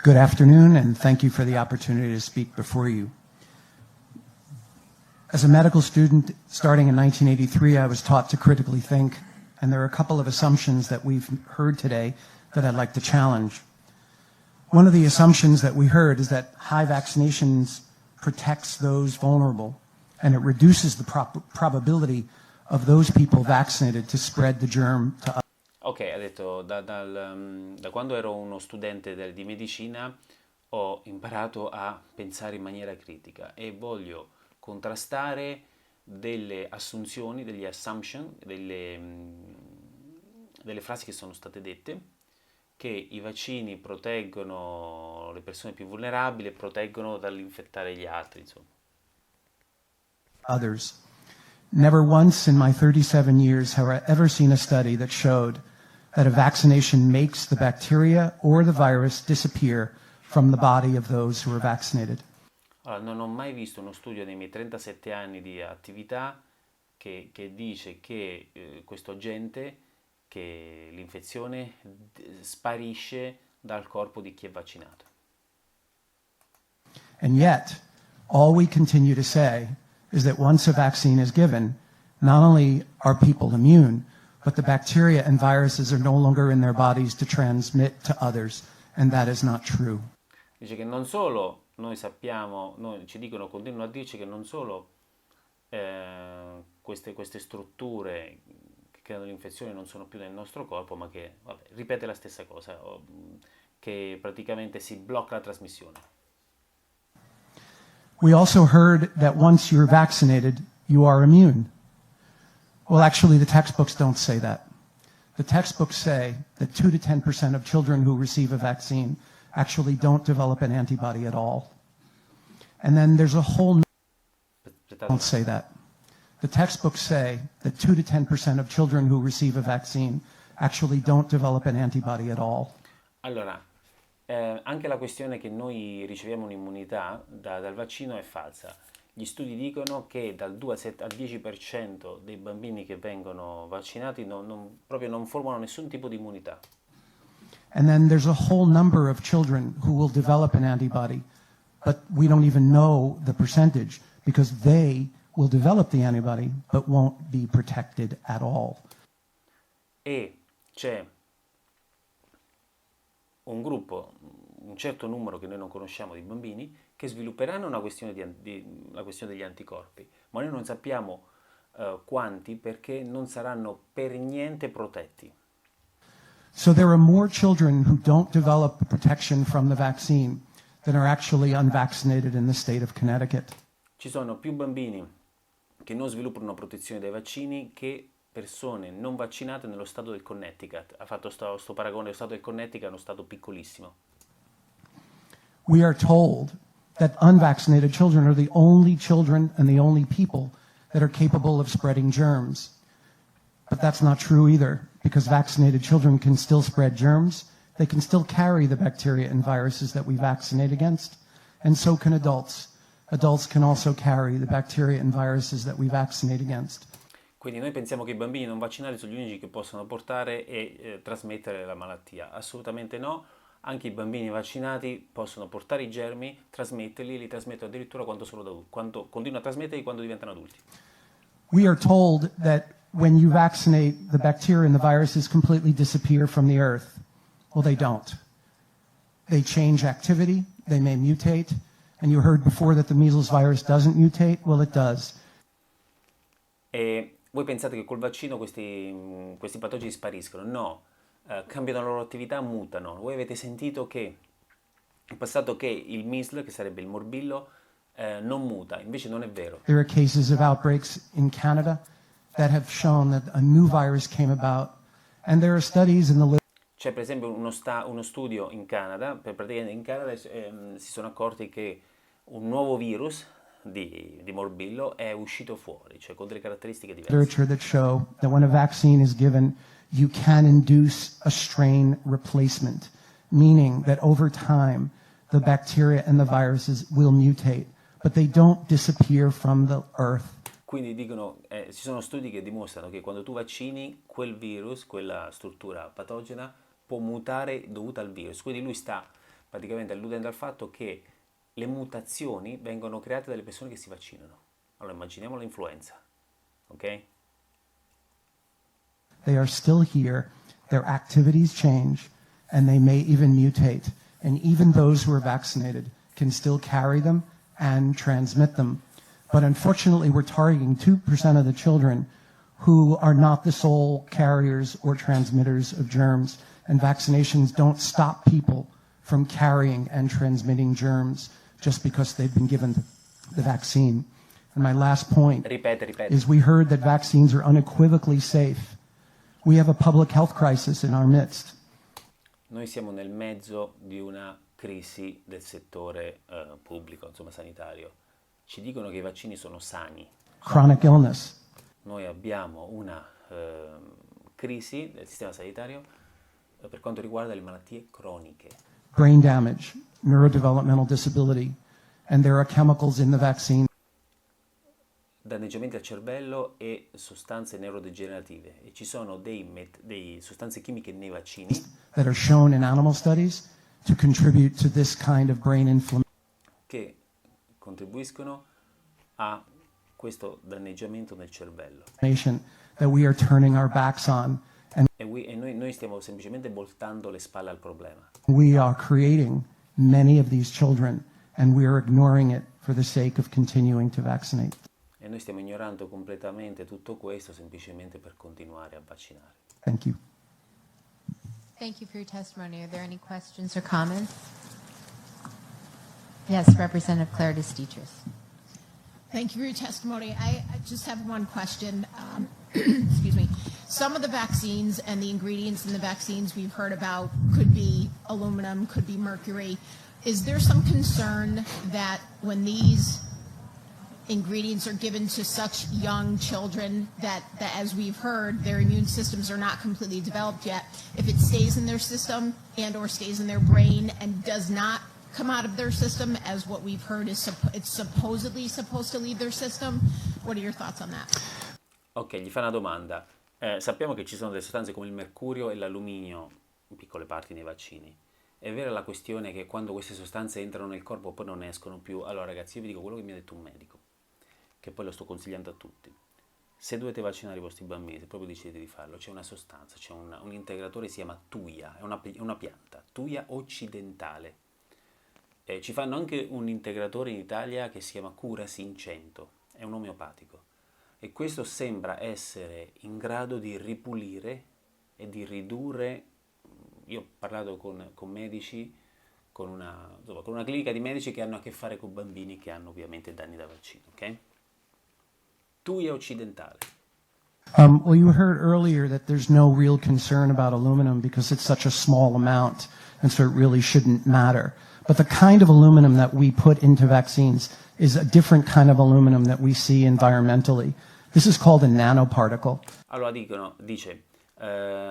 Good afternoon, and thank you for the opportunity to speak before you. As a medical student, starting in 1983, I was taught to critically think, and there are a couple of assumptions that we've heard today that I'd like to challenge. One of the assumptions that we heard is that high vaccinations protects those vulnerable, and it reduces the probability of those people vaccinated to spread the germ to others. Ok, ha detto, da quando ero uno studente di medicina ho imparato a pensare in maniera critica e voglio contrastare delle assunzioni, degli assumption, delle frasi che sono state dette, che i vaccini proteggono le persone più vulnerabili e proteggono dall'infettare gli altri, insomma. Others. Never once in my 37 years have I ever seen a study that showed that a vaccination makes the bacteria or the virus disappear from the body of those who are vaccinated. Allora, non ho mai visto uno studio nei miei 37 anni di attività che dice che questo agente, che l'infezione sparisce dal corpo di chi è vaccinato. And yet, all we continue to say is that once a vaccine is given, not only are people immune, but the bacteria and viruses are no longer in their bodies to transmit to others, and that is not true. Dice che non solo noi sappiamo, ci dicono, continuano a dirci che non solo queste strutture che creano l'infezione non sono più nel nostro corpo, ma che, ripete la stessa cosa, che praticamente si blocca la trasmissione. We also heard that once you're vaccinated, you are immune. Well, actually, the textbooks don't say that. The textbooks say that 2 to 10% of children who receive a vaccine actually don't develop an antibody at all. And then there's a whole... Don't say that. The textbooks say that 2 to 10% of children who receive a vaccine actually don't develop an antibody at all. Allora, anche la questione che noi riceviamo un'immunità dal vaccino è falsa. Gli studi dicono che dal 2 al 10% dei bambini che vengono vaccinati proprio non formano nessun tipo di immunità. And then there's a whole number of children who will develop an antibody, but we don't even know the percentage because they will develop the antibody but won't be protected at all. E c'è un gruppo, un certo numero che noi non conosciamo di bambini che svilupperanno la questione degli anticorpi, ma noi non sappiamo quanti perché non saranno per niente protetti. So there are more children who don't develop protection from the vaccine than are actually unvaccinated in the state of Connecticut. Ci sono più bambini che non sviluppano protezione dai vaccini che persone non vaccinate nello stato del Connecticut. Ha fatto sto paragone, lo stato del Connecticut è uno stato piccolissimo. We are told that unvaccinated children are the only children and the only people that are capable of spreading germs. But that's not true either, because vaccinated children can still spread germs. They can still carry the bacteria and viruses that we vaccinate against, and so can adults. Adults can also carry the bacteria and viruses that we vaccinate against. Quindi noi pensiamo che i bambini non vaccinati sono gli unici che possono portare e trasmettere la malattia. Assolutamente no. Anche i bambini vaccinati possono portare i germi, trasmetterli, li trasmettono addirittura quando continuano a trasmetterli quando diventano adulti. We are told that when you vaccinate, the bacteria and the viruses completely disappear from the earth. Well, they don't. They change activity, they may mutate, and you heard before that the measles virus doesn't mutate. Well, it does. E voi pensate che col vaccino questi patogeni spariscono? No. Cambiano la loro attività, mutano. Voi avete sentito che in passato che il measles, che sarebbe il morbillo, non muta, invece non è vero. There are cases of outbreaks in Canada that have shown that a new virus came about, and there are studies in the C'è per esempio uno studio in Canada, praticamente in Canada si sono accorti che un nuovo virus di morbillo è uscito fuori, cioè con delle caratteristiche diverse. Literature that show that when a vaccine is given, you can induce a strain replacement, meaning that over time the bacteria and the viruses will mutate, but they don't disappear from the earth. Quindi dicono, ci sono studi che dimostrano che quando tu vaccini quel virus, quella struttura patogena, può mutare dovuta al virus. Quindi lui sta praticamente alludendo al fatto che le mutazioni vengono create dalle persone che si vaccinano. Allora immaginiamo l'influenza, ok? They are still here, their activities change, and they may even mutate. And even those who are vaccinated can still carry them and transmit them. But unfortunately, we're targeting 2% of the children who are not the sole carriers or transmitters of germs. And vaccinations don't stop people from carrying and transmitting germs just because they've been given the vaccine. And my last point is we heard that vaccines are unequivocally safe. We have a public health crisis in our midst. Noi siamo nel mezzo di una crisi del settore pubblico, insomma sanitario. Ci dicono che i vaccini sono sani. Chronic illness. Noi abbiamo una crisi del sistema sanitario per quanto riguarda le malattie croniche. Brain damage, neurodevelopmental disability, and there are chemicals in the vaccine Danneggiamenti al cervello e sostanze neurodegenerative. E ci sono dei sostanze chimiche nei vaccini that are shown in animal studies to contribute to this kind of brain che contribuiscono a questo danneggiamento nel cervello. inflammation that we are turning our backs on. And E noi stiamo semplicemente voltando le spalle al problema. we are creating many of these children, and we are ignoring it for the sake of continuing to vaccinate. E noi stiamo ignorando completamente tutto questo semplicemente per continuare a vaccinare. Thank you. Thank you for your testimony. Are there any questions or comments? Yes, Representative Claire DeStitris. Thank you for your testimony. I just have one question. Excuse me. Some of the vaccines and the ingredients in the vaccines we've heard about could be aluminum, could be mercury. Is there some concern that when these ingredients are given to such young children that as we've heard, their immune systems are not completely developed yet, if it stays in their system and or stays in their brain and does not come out of their system, as what we've heard is it's supposedly supposed to leave their system, what are your thoughts on that? Ok, gli fa una domanda. Sappiamo che ci sono delle sostanze come il mercurio e l'alluminio, in piccole parti nei vaccini. È vera la questione che quando queste sostanze entrano nel corpo poi non escono più? Allora ragazzi, io vi dico quello che mi ha detto un medico, che poi lo sto consigliando a tutti. Se dovete vaccinare i vostri bambini, se proprio decidete di farlo, c'è una sostanza, c'è un integratore, si chiama tuia, è una pianta, tuia occidentale. Ci fanno anche un integratore in Italia che si chiama Curasin 100, è un omeopatico. E questo sembra essere in grado di ripulire e di ridurre. Io ho parlato con medici, con una clinica di medici che hanno a che fare con bambini che hanno ovviamente danni da vaccino, ok? Tuia occidentale. Well, you heard earlier that there's no real concern about aluminum because it's such a small amount, and so it really shouldn't matter. But the kind of aluminum that we put into vaccines is a different kind of aluminum that we see environmentally. This is called a nanoparticle. Allora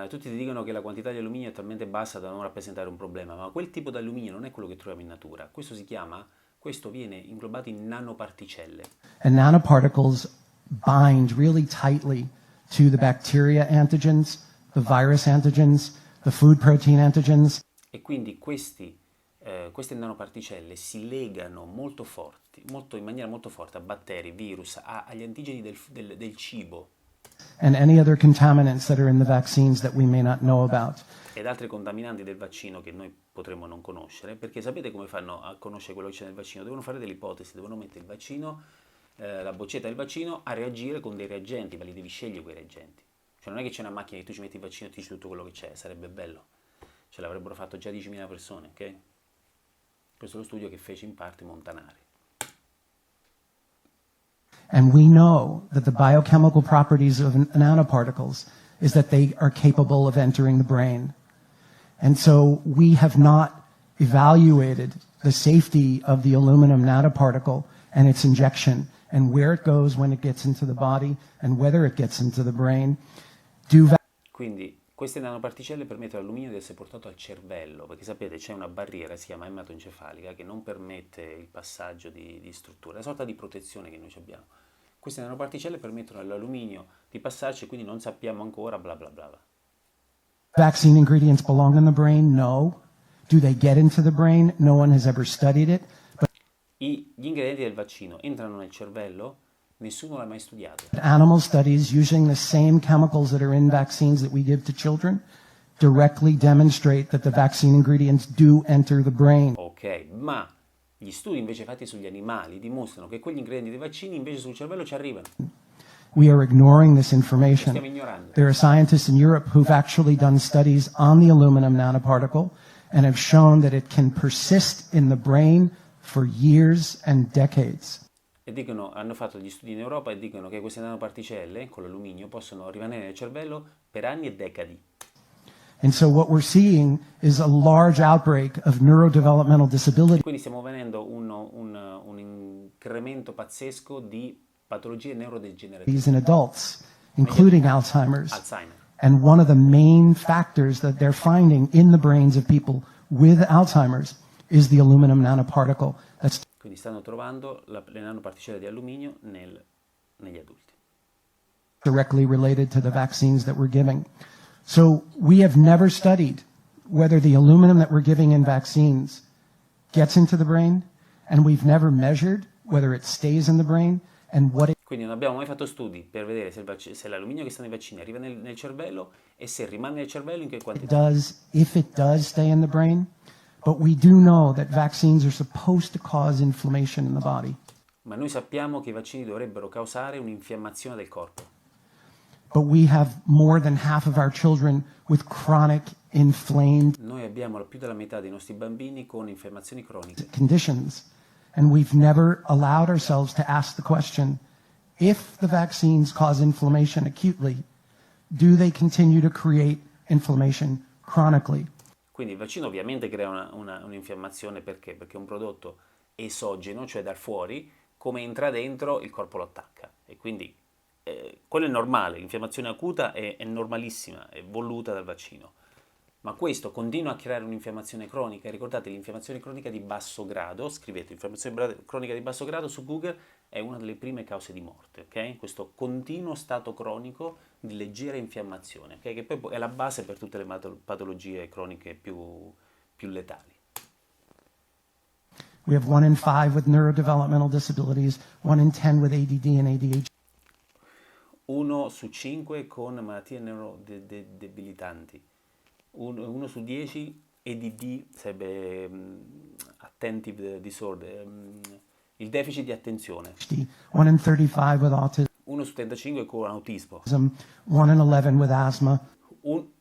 tutti ti dicono che la quantità di alluminio è talmente bassa da non rappresentare un problema, ma quel tipo di alluminio non è quello che troviamo in natura. Questo viene inglobato in nanoparticelle. And nanoparticles bind really tightly to the bacteria antigens, the virus antigens, the food protein antigens. E quindi queste nanoparticelle si legano in maniera molto forte a batteri, virus, agli antigeni del cibo. And any other contaminants that are in the vaccines that we may not know about. Ed altri contaminanti del vaccino che noi potremmo non conoscere, perché sapete come fanno a conoscere quello che c'è nel vaccino? Devono fare delle ipotesi, devono mettere il vaccino, la boccetta del vaccino a reagire con dei reagenti, ma li devi scegliere quei reagenti. Cioè non è che c'è una macchina che tu ci metti il vaccino e ti dici tutto quello che c'è, sarebbe bello. Ce l'avrebbero fatto già 10.000 persone, ok? Questo è lo studio che fece in parte Montanari. And we know that the biochemical properties of nanoparticles is that they are capable of entering the brain. And so we have not evaluated the safety of the aluminum nanoparticle and its injection and where it goes when it gets into the body and whether it gets into the brain. Quindi queste nanoparticelle permettono all'alluminio di essere portato al cervello, perché sapete c'è una barriera, si chiama ematoencefalica, che non permette il passaggio di strutture, una sorta di protezione che noi abbiamo. Queste nanoparticelle permettono all'alluminio di passarci e quindi non sappiamo ancora bla bla bla. Vaccine ingredients belong in the brain? No. Do they get into the brain? No one has ever studied it. But Gli ingredienti del vaccino entrano nel cervello? Nessuno l'ha mai studiato. animal studies using the same chemicals that are in vaccines that we give to children directly demonstrate that the vaccine ingredients do enter the brain. Ok, ma gli studi invece fatti sugli animali dimostrano che quegli ingredienti dei vaccini invece sul cervello ci arrivano. We are ignoring this Lo information. stiamo ignorando. There are scientists in Europe who've actually done studies on the aluminum nanoparticle and have shown that it can persist in the brain for years and decades. E dicono, hanno fatto gli studi in Europa e dicono che queste nanoparticelle con l'alluminio possono rimanere nel cervello per anni e decadi. And so what we're seeing is a large outbreak of neurodevelopmental disability Quindi stiamo vedendo un incremento pazzesco di patologie neurodegenerative, in adults, including Alzheimer's. Alzheimer. And one of the main factors that they're finding in the brains of people with Alzheimer's is the aluminum nanoparticle that's Quindi stanno trovando le nanoparticelle di alluminio negli adulti. directly related to the vaccines that we're giving. So we have never studied whether the aluminum that we're giving in vaccines gets into the brain, and we've never measured whether it stays in the brain and what it Quindi non abbiamo mai fatto studi per vedere se l'alluminio che sta nei vaccini arriva nel cervello e se rimane nel cervello in che quantità. does, if it does stay in the brain. But we do know that vaccines are supposed to cause inflammation in the body. Ma noi sappiamo che i vaccini dovrebbero causare un'infiammazione del corpo. But we have more than half of our children with chronic inflamed Noi abbiamo più della metà dei nostri bambini con infiammazioni croniche. conditions, and we've never allowed ourselves to ask the question, if the vaccines cause inflammation acutely, do they continue to create inflammation chronically? Quindi il vaccino ovviamente crea un'infiammazione perché? Perché è un prodotto esogeno, cioè dal fuori, come entra dentro il corpo lo attacca. E quindi quello è normale, l'infiammazione acuta è normalissima, è voluta dal vaccino. Ma questo continua a creare un'infiammazione cronica. Ricordate, l'infiammazione cronica di basso grado, scrivete infiammazione cronica di basso grado su Google, è una delle prime cause di morte, ok? Questo continuo stato cronico di leggera infiammazione, ok? Che poi è la base per tutte le patologie croniche più letali. We have 1 in 5 with neurodevelopmental disabilities, 1 in 10 with ADD and ADHD. 1 su 5 con malattie neurodebilitanti, 1 su 10 ADD sarebbe attentive disorder, il deficit di attenzione, 1 in 35 with autism, 1 su 35 con autismo, 1 in 11 with asthma, 1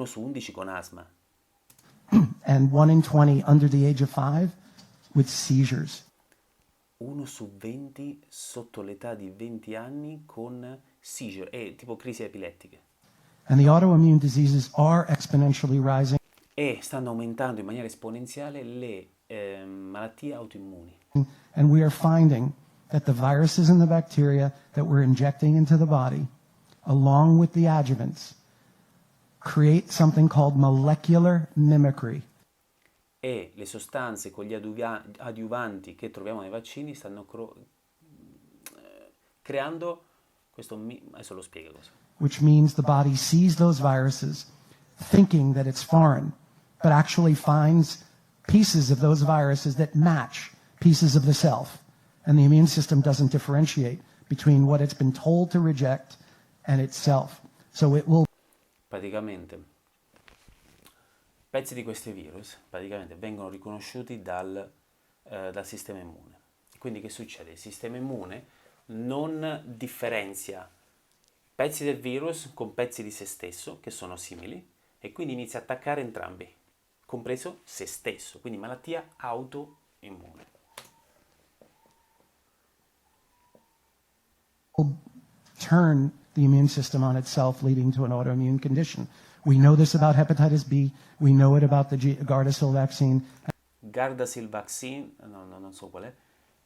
su 11 con asma and 1 in 20 under the age of 5 with seizures. 1 su 20 sotto l'età di 20 anni con seizure, tipo crisi epilettiche. And the autoimmune diseases are exponentially rising, E stanno aumentando in maniera esponenziale le malattie autoimmuni. and we are finding that the viruses and the bacteria that we're injecting into the body, along with the adjuvants, create something called molecular mimicry. E le sostanze con gli adiuvanti che troviamo nei vaccini stanno creando questo, adesso lo spiego cosa. Which means the body sees those viruses thinking that it's foreign, but actually finds pieces of those viruses that match pieces of the self. And the immune system doesn't differentiate between what it's been told to reject and itself. So it will Praticamente pezzi di questi virus vengono riconosciuti dal sistema immune. Quindi che succede? Il sistema immune non differenzia pezzi del virus con pezzi di se stesso, che sono simili, e quindi inizia a attaccare entrambi, compreso se stesso, quindi malattia autoimmune. turn the immune system on itself, leading to an autoimmune condition. We know this about hepatitis B. We know it about the Gardasil vaccine. Gardasil vaccine, non so qual è,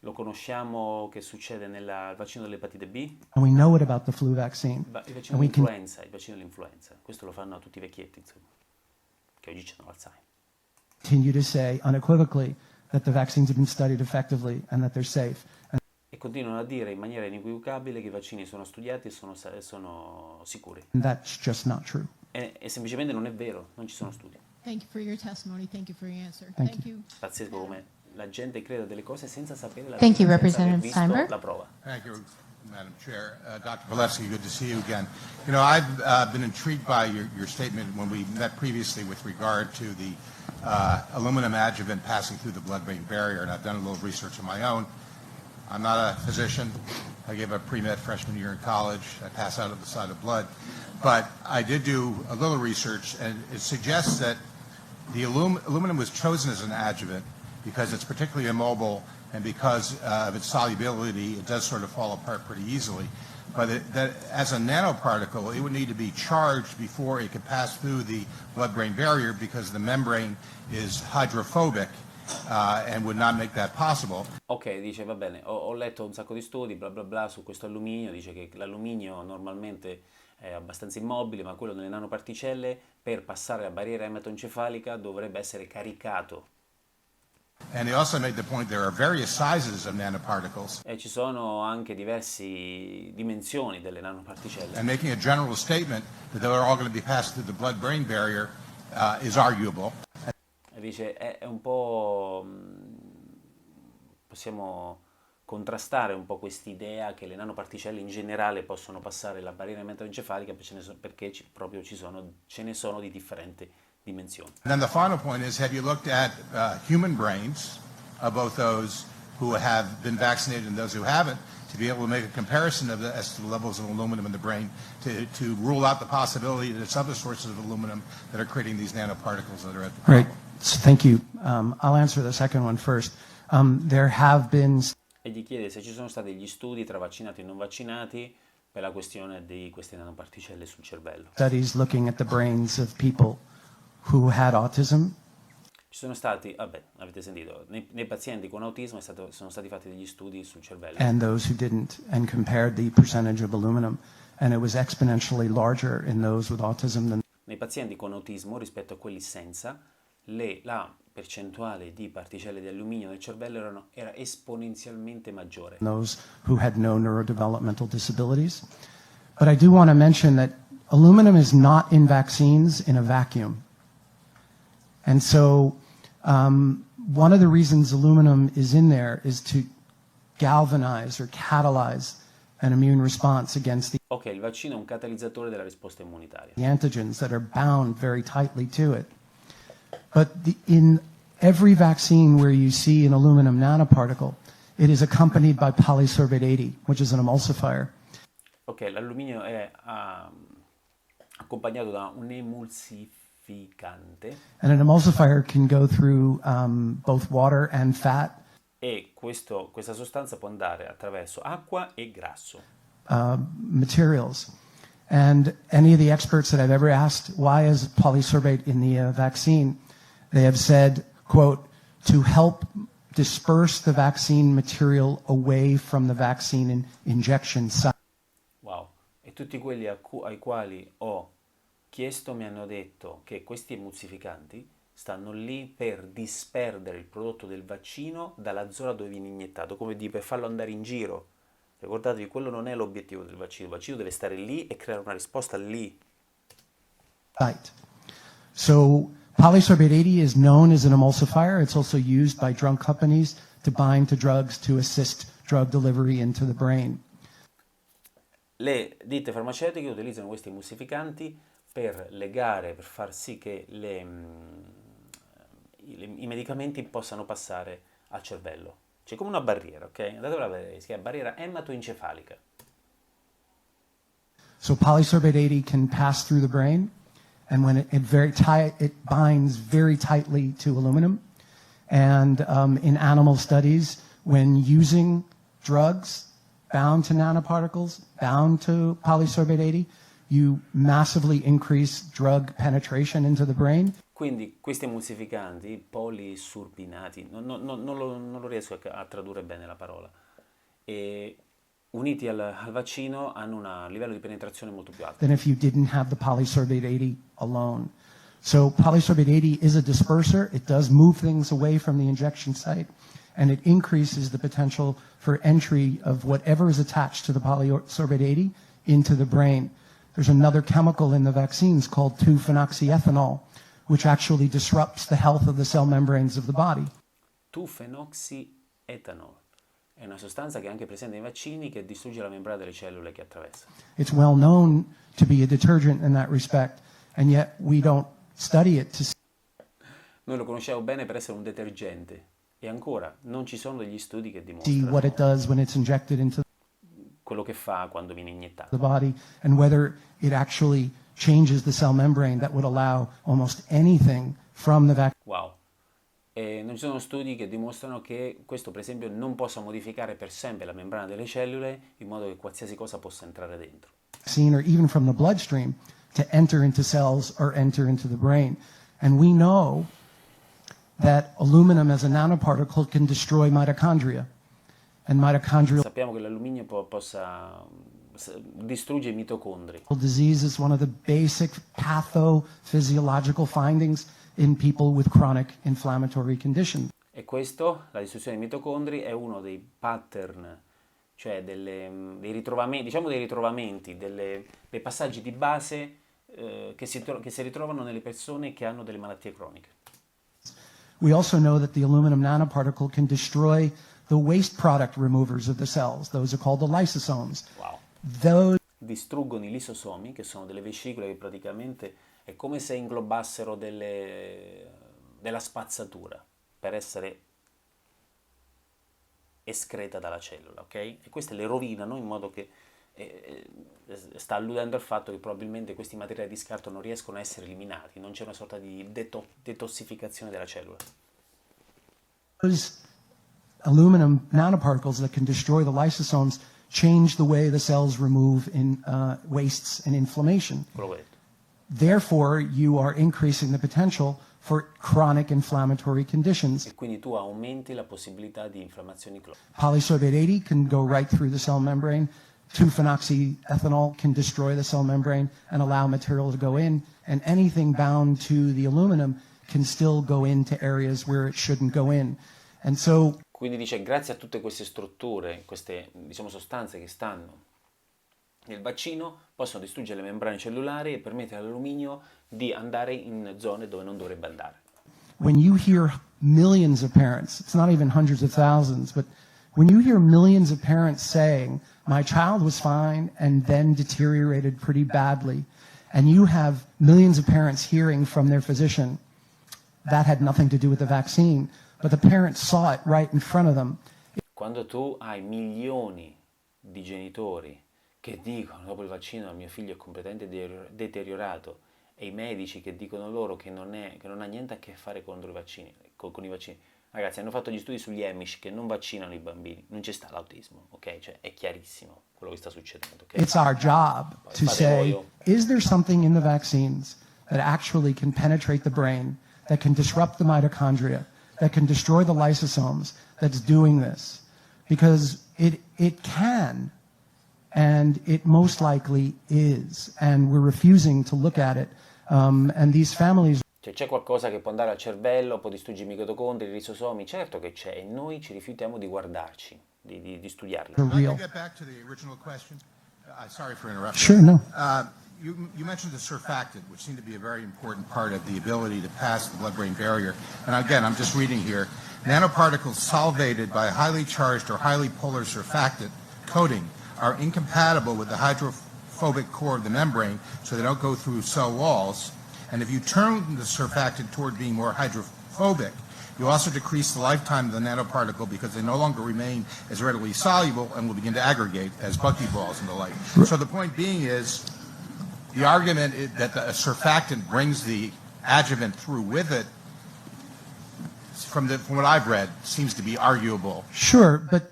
lo conosciamo che succede nel vaccino dell'epatite B, And we know it about the flu vaccine. il vaccino And we can dell'influenza, il vaccino dell'influenza. Questo lo fanno a tutti i vecchietti, insomma, che oggi hanno l'Alzheimer. continue to say unequivocally that the vaccines have been studied effectively and that they're safe. E continuano a dire in maniera inequivocabile che i vaccini sono studiati e sono sicuri. And that's just not true. E semplicemente non è vero, non ci sono studi. Thank you for your testimony. Thank you for your answer. Thank you. Pazzesco come la gente crede delle cose senza sapere la Thank you, verità, senza aver Representative visto Steinberg. la prova. Thank you, Madam Chair. Dr. Valesky, good to see you again. You know, I've been intrigued by your statement when we met previously with regard to the aluminum adjuvant passing through the blood-brain barrier, and I've done a little research of my own. I'm not a physician. I gave a pre-med freshman year in college. I pass out of the side of blood. But I did do a little research, and it suggests that the aluminum was chosen as an adjuvant because it's particularly immobile, and because of its solubility, it does sort of fall apart pretty easily. But that as a nanoparticle, it would need to be charged before it could pass through the blood-brain barrier because the membrane is hydrophobic and would not make that possible. Ok, dice va bene, ho letto un sacco di studi, bla bla bla, su questo alluminio, dice che l'alluminio normalmente è abbastanza immobile, ma quello delle nanoparticelle per passare la barriera ematoencefalica dovrebbe essere caricato. And he also made the point there are various sizes of nanoparticles. E ci sono anche diverse dimensioni delle nanoparticelle. And making a general statement that they're all going to be passed through the blood-brain barrier is arguable. E dice è un po'... possiamo contrastare un po' quest'idea che le nanoparticelle in generale possono passare la barriera ematoencefalica perché proprio ce ne sono di differenti dimensioni. And then the final point is, have you looked at human brains, both those who have been vaccinated and those who haven't, to be able to make a comparison as to the levels of aluminum in the brain to rule out the possibility that it's other sources of aluminum that are creating these nanoparticles that are at the Great. So thank you. I'll answer the second one first. There have been E gli chiede se ci sono stati degli studi tra vaccinati e non vaccinati per la questione di queste nanoparticelle sul cervello. studies looking at the brains of people who had autism. Ci sono stati, vabbè, avete sentito, nei pazienti con autismo sono stati fatti degli studi sul cervello. And those who didn't, and compared the percentage of aluminum, and it was exponentially larger in those with autism than Nei pazienti con autismo rispetto a quelli senza, la percentuale di particelle di alluminio nel cervello era esponenzialmente maggiore. those who had no neurodevelopmental disabilities. But I do want to mention that aluminum is not in vaccines in a vacuum. And so one of the reasons aluminum is in there is to galvanize or catalyze an immune response against the Ok, il vaccino è un catalizzatore della risposta immunitaria. antigens that are bound very tightly to it. But in every vaccine where you see an aluminum nanoparticle, it is accompanied by polysorbate 80, which is an emulsifier. Ok, l'alluminio è accompagnato da un emulsificante. And an emulsifier can go through both water and fat. E questa sostanza può andare attraverso acqua e grasso. Materials. And any of the experts that I've ever asked, why is polysorbate in the vaccine? They have said, quote, to help disperse the vaccine material away from the vaccine injection site. Wow. E tutti quelli ai quali ho chiesto mi hanno detto che questi emulsificanti stanno lì per disperdere il prodotto del vaccino dalla zona dove viene iniettato, come dire, per farlo andare in giro. Ricordatevi, quello non è l'obiettivo del vaccino. Il vaccino deve stare lì e creare una risposta lì. Site. So polysorbate 80 is known as an emulsifier. It's also used by drug companies to bind to drugs to assist drug delivery into the brain. Le ditte farmaceutiche utilizzano questi emulsificanti per legare, per far sì che i medicamenti possano passare al cervello. C'è come una barriera, ok? Andate a vedere, si chiama barriera ematoencefalica. So polysorbate 80 can pass through the brain, and when it binds very tightly to aluminum. And in animal studies, when using drugs bound to nanoparticles, bound to polysorbate 80, you massively increase drug penetration into the brain. Quindi questi emulsificanti polisurpinati, non lo riesco a tradurre bene la parola, e uniti al vaccino hanno un livello di penetrazione molto più alto. Than if you didn't have the polysorbate 80 alone. So polysorbate 80 is a disperser. It does move things away from the injection site, and it increases the potential for entry of whatever is attached to the polysorbate 80 into the brain. There's another chemical in the vaccines called 2-phenoxyethanol, which actually disrupts the health of the cell membranes of the body. 2-fenoxietanol è una sostanza che è anche presente nei vaccini che distrugge la membrana delle cellule che attraversa. It's well known to be a detergent in that respect, and yet we don't study it to Noi lo conosciamo bene per essere un detergente e ancora non ci sono degli studi che see dimostrano what it does when it's injected into quello che fa quando viene iniettato. the body and whether it actually changes the cell membrane that would allow almost anything from the vaccine. Wow. E non ci sono studi che dimostrano che questo, per esempio, non possa modificare per sempre la membrana delle cellule in modo che qualsiasi cosa possa entrare dentro. Or even from the bloodstream to enter into cells or enter into the brain. And we know that aluminum as a nanoparticle can destroy mitochondria. And mitochondrial Sappiamo che l'alluminio possa distruggere i mitocondri. disease is one of the basic pathophysiological findings in people with chronic inflammatory conditions. E questo, la distruzione dei mitocondri, è uno dei pattern, cioè dei ritrovamenti, dei passaggi di base che si ritrovano nelle persone che hanno delle malattie croniche. We also know that the aluminum nanoparticle can destroy the waste product removers of the cells. Those are called the lysosomes. Wow. Those Distruggono i lisosomi, che sono delle vescicole che praticamente è come se inglobassero della spazzatura per essere escreta dalla cellula, ok? E queste le rovinano in modo che sta alludendo al fatto che probabilmente questi materiali di scarto non riescono a essere eliminati, non c'è una sorta di detossificazione della cellula. aluminum nanoparticles that can destroy the lysosomes change the way the cells remove wastes and inflammation. Quello che ho detto. Therefore, you are increasing the potential for chronic inflammatory conditions. E quindi tu aumenti la possibilità di infiammazioni croniche. Polysorbate 80 can go right through the cell membrane. 2-phenoxyethanol can destroy the cell membrane and allow material to go in. And anything bound to the aluminum can still go into areas where it shouldn't go in. And so Quindi dice, grazie a tutte queste strutture, queste sostanze che stanno nel vaccino, possono distruggere le membrane cellulari e permettere all'alluminio di andare in zone dove non dovrebbe andare. when you hear millions of parents, it's not even hundreds of thousands, but when you hear millions of parents saying, my child was fine and then deteriorated pretty badly, and you have millions of parents hearing from their physician, that had nothing to do with the vaccine, but the parents saw it right in front of them. Quando tu hai milioni di genitori che dicono dopo il vaccino mio figlio è completamente deteriorato e i medici che dicono loro che non ha niente a che fare con i vaccini, con i vaccini. Ragazzi, hanno fatto gli studi sugli Amish che non vaccinano i bambini, non c'è sta l'autismo, ok? Cioè è chiarissimo quello che sta succedendo, ok? It's our job to say, is there something in the vaccines that actually can penetrate the brain, that can disrupt the mitochondria, that can destroy the lysosomes, that's doing this? Because it can, and it most likely is, and we're refusing to look at it. And these families Cioè c'è qualcosa che può andare al cervello, può distruggere i mitocondri, i lisosomi, certo che c'è, e noi ci rifiutiamo di guardarci, di studiarli. are Can I real. get back to the original question? Sorry for interrupting. Sure, no. You mentioned the surfactant, which seemed to be a very important part of the ability to pass the blood-brain barrier. And again, I'm just reading here. Nanoparticles solvated by a highly charged or highly polar surfactant coating are incompatible with the hydrophobic core of the membrane, so they don't go through cell walls. And if you turn the surfactant toward being more hydrophobic, you also decrease the lifetime of the nanoparticle because they no longer remain as readily soluble and will begin to aggregate as buckyballs and the like. So the point being is, the argument is that the surfactant brings the adjuvant through with it, from what I've read, seems to be arguable. Sure, but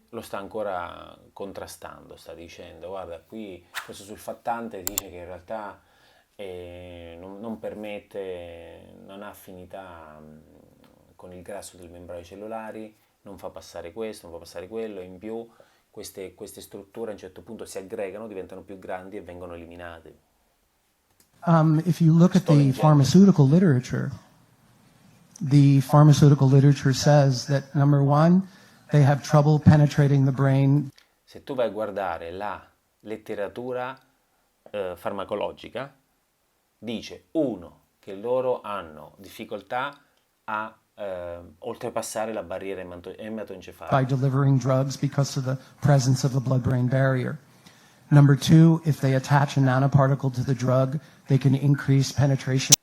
Lo sta ancora contrastando, sta dicendo, guarda, qui questo surfattante dice che in realtà non permette, non ha affinità con il grasso delle membrane cellulari, non fa passare questo, non fa passare quello, e in più queste strutture a un certo punto si aggregano, diventano più grandi e vengono eliminate. if you look at the pharmaceutical literature says that, number one, they have trouble penetrating the brain. Se tu vai a guardare la letteratura farmacologica, dice, uno, che che loro hanno difficoltà a oltrepassare la barriera ematoencefalica. by delivering drugs because of the presence of the blood-brain barrier. Number two, if they attach a nanoparticle to the drug, they can increase penetration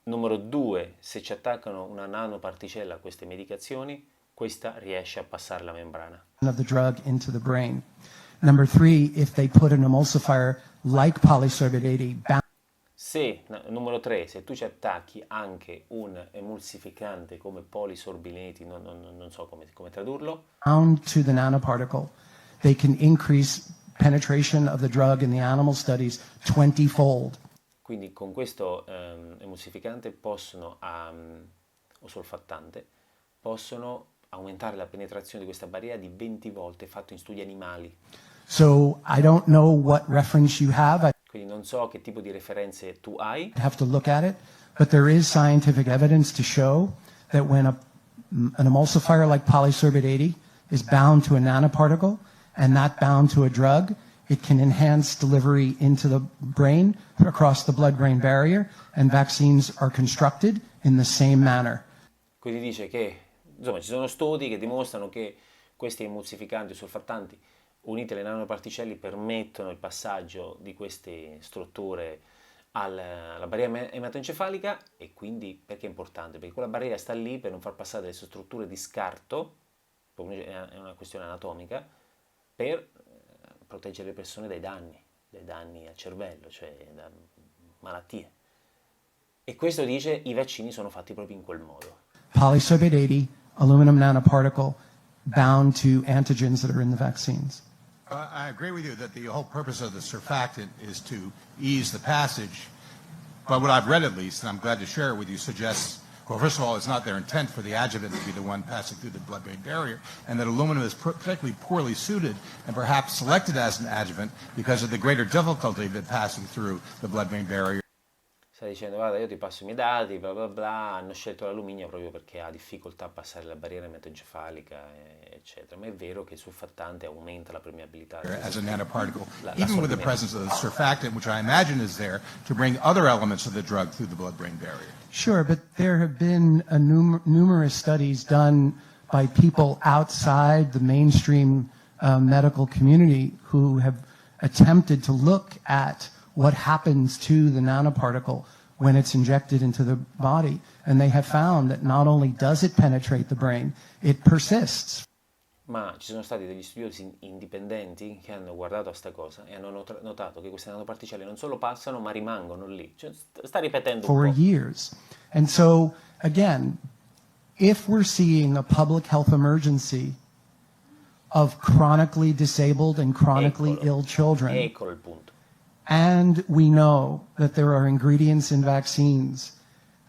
Numero 2, se ci attaccano una nanoparticella a queste medicazioni, questa riesce a passare la membrana. of the drug into the brain. Number three, if they put an emulsifier like polysorbate 80 Numero 3, se tu ci attacchi anche un emulsificante come polisorbileti, non so come tradurlo, bound to the nanoparticle, they can increase penetration of the drug in the animal studies 20-fold. quindi con questo emulsificante o solfattante possono aumentare la penetrazione di questa barriera di 20 volte fatto in studi animali. So I don't know what reference you have. Quindi non so che tipo di referenze tu hai, I have to look at it, but there is scientific evidence to show that when an emulsifier like polysorbate 80 is bound to a nanoparticle and not bound to a drug, it can enhance delivery into the brain across the blood-brain barrier, and vaccines are constructed in the same manner. quindi dice che insomma, ci sono studi che dimostrano che questi emulsificanti o solfattanti uniti alle nanoparticelle permettono il passaggio di queste strutture alla barriera ematoencefalica, e quindi perché è importante? Perché quella barriera sta lì per non far passare le strutture di scarto, è una questione anatomica, per proteggere le persone dai danni al cervello, cioè da malattie. E questo dice i vaccini sono fatti proprio in quel modo. Polysorbate 80, aluminum nanoparticle, bound to antigens that are in the vaccines. I agree with you that the whole purpose of the surfactant is to ease the passage. But what I've read, at least, and I'm glad to share it with you, suggests, well, first of all, it's not their intent for the adjuvant to be the one passing through the blood-brain barrier, and that aluminum is particularly poorly suited and perhaps selected as an adjuvant because of the greater difficulty of it passing through the blood-brain barrier. Sta dicendo, guarda, io ti passo i miei dati, bla bla bla, hanno scelto l'alluminio proprio perché ha difficoltà a passare la barriera ematoencefalica, eccetera. Ma è vero che il surfattante aumenta la permeabilità. As a nanoparticle, La even with the assorbimento. presence of the surfactant, which I imagine is there to bring other elements of the drug through the blood-brain barrier. Sure, but there have been numerous studies done by people outside the mainstream medical community who have attempted to look at what happens to the nanoparticle when it's injected into the body. And they have found that not only does it penetrate the brain, it persists. Ma ci sono stati degli studiosi indipendenti che hanno guardato a sta cosa e hanno notato che queste nanoparticelle non solo passano, ma rimangono lì. Cioè, sta ripetendo For un po'. years. And so, again, if we're seeing a public health emergency of chronically disabled and chronically ill children, Eccolo il punto. and we know that there are ingredients in vaccines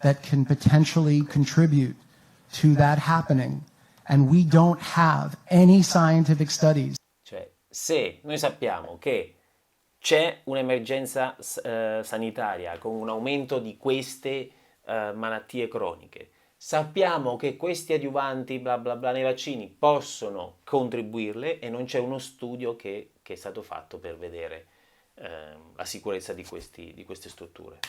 that can potentially contribute to that happening, and we don't have any scientific studies Cioè, se noi sappiamo che c'è un'emergenza sanitaria con un aumento di queste malattie croniche, sappiamo che questi adiuvanti bla bla bla nei vaccini possono contribuirle, e non c'è uno studio che è stato fatto per vedere la sicurezza di queste strutture.